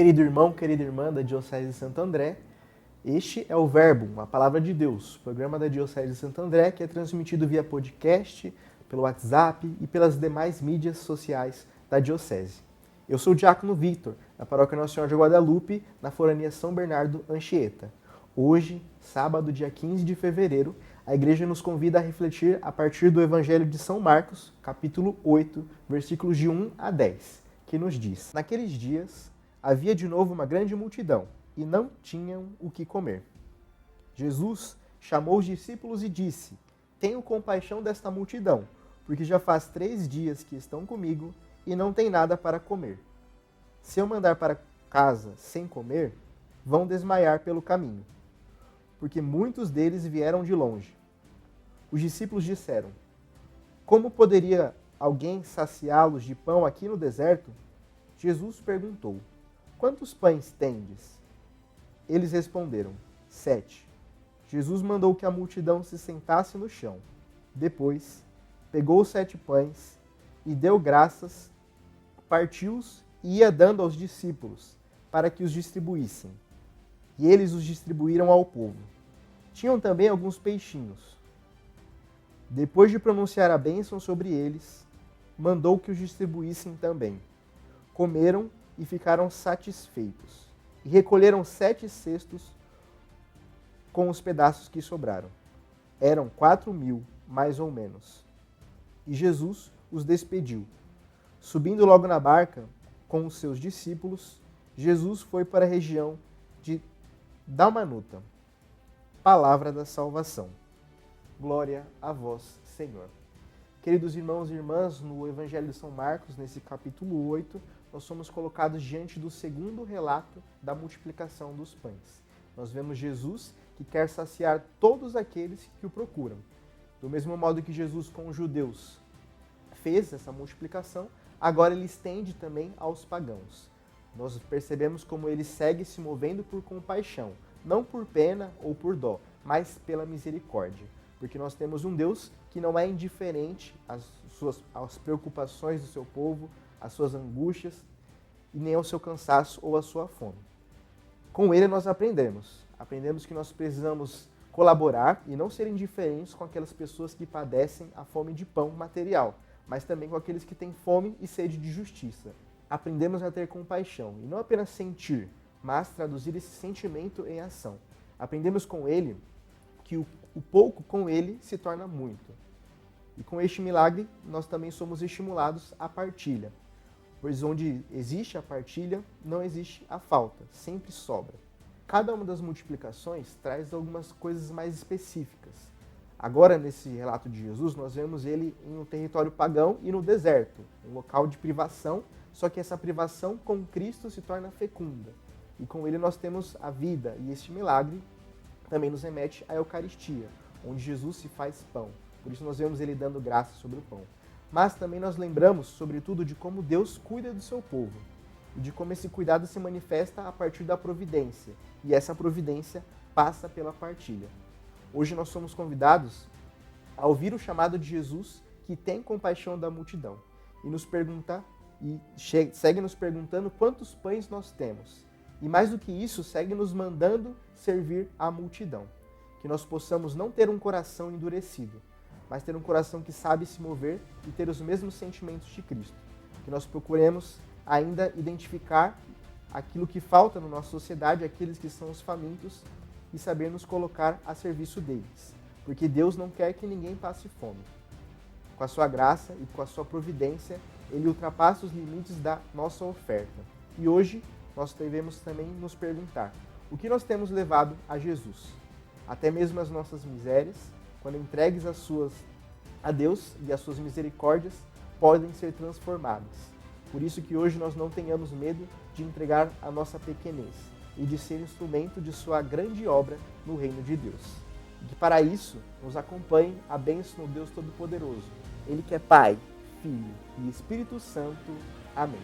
Querido irmão, querida irmã da Diocese de Santo André, este é o Verbo, a Palavra de Deus, programa da Diocese de Santo André que é transmitido via podcast, pelo WhatsApp e pelas demais mídias sociais da Diocese. Eu sou o Diácono Victor, da Paróquia Nossa Senhora de Guadalupe, na Forania São Bernardo, Anchieta. Hoje, sábado, dia 15 de fevereiro, a Igreja nos convida a refletir a partir do Evangelho de São Marcos, capítulo 8, versículos de 1 a 10, que nos diz: Naqueles dias havia de novo uma grande multidão, e não tinham o que comer. Jesus chamou os discípulos e disse: Tenho compaixão desta multidão, porque já faz 3 dias que estão comigo e não tem nada para comer. Se eu mandar para casa sem comer, vão desmaiar pelo caminho, porque muitos deles vieram de longe. Os discípulos disseram: Como poderia alguém saciá-los de pão aqui no deserto? Jesus perguntou: Quantos pães tendes? Eles responderam: 7. Jesus mandou que a multidão se sentasse no chão. Depois, pegou os 7 pães e deu graças, partiu-os e ia dando aos discípulos, para que os distribuíssem. E eles os distribuíram ao povo. Tinham também alguns peixinhos. Depois de pronunciar a bênção sobre eles, mandou que os distribuíssem também. Comeram e ficaram satisfeitos. E recolheram 7 cestos com os pedaços que sobraram. Eram 4.000, mais ou menos. E Jesus os despediu. Subindo logo na barca com os seus discípulos, Jesus foi para a região de Dalmanuta. Palavra da salvação. Glória a vós, Senhor. Queridos irmãos e irmãs, no Evangelho de São Marcos, nesse capítulo 8, nós somos colocados diante do segundo relato da multiplicação dos pães. Nós vemos Jesus que quer saciar todos aqueles que o procuram. Do mesmo modo que Jesus com os judeus fez essa multiplicação, agora ele estende também aos pagãos. Nós percebemos como ele segue se movendo por compaixão, não por pena ou por dó, mas pela misericórdia. Porque nós temos um Deus que não é indiferente às preocupações do seu povo, às suas angústias, e nem ao seu cansaço ou à sua fome. Com ele nós aprendemos que nós precisamos colaborar e não ser indiferentes com aquelas pessoas que padecem a fome de pão material, mas também com aqueles que têm fome e sede de justiça. Aprendemos a ter compaixão, e não apenas sentir, mas traduzir esse sentimento em ação. Aprendemos com ele que o pouco com ele se torna muito. E com este milagre, nós também somos estimulados à partilha, pois onde existe a partilha, não existe a falta, sempre sobra. Cada uma das multiplicações traz algumas coisas mais específicas. Agora, nesse relato de Jesus, nós vemos ele em um território pagão e no deserto, um local de privação, só que essa privação com Cristo se torna fecunda. E com ele nós temos a vida, e este milagre também nos remete à Eucaristia, onde Jesus se faz pão. Por isso nós vemos ele dando graça sobre o pão. Mas também nós lembramos, sobretudo, de como Deus cuida do seu povo e de como esse cuidado se manifesta a partir da providência. E essa providência passa pela partilha. Hoje nós somos convidados a ouvir o chamado de Jesus, que tem compaixão da multidão, segue nos perguntando quantos pães nós temos. E mais do que isso, segue nos mandando servir a multidão. Que nós possamos não ter um coração endurecido, mas ter um coração que sabe se mover e ter os mesmos sentimentos de Cristo. Que nós procuremos ainda identificar aquilo que falta na nossa sociedade, aqueles que são os famintos, e saber nos colocar a serviço deles. Porque Deus não quer que ninguém passe fome. Com a sua graça e com a sua providência, Ele ultrapassa os limites da nossa oferta. E hoje, nós devemos também nos perguntar: o que nós temos levado a Jesus? Até mesmo as nossas misérias, quando entregues a Deus e as suas misericórdias, podem ser transformadas. Por isso que hoje nós não tenhamos medo de entregar a nossa pequenez e de ser instrumento de sua grande obra no reino de Deus. E que para isso nos acompanhe a bênção do Deus Todo-Poderoso. Ele que é Pai, Filho e Espírito Santo. Amém.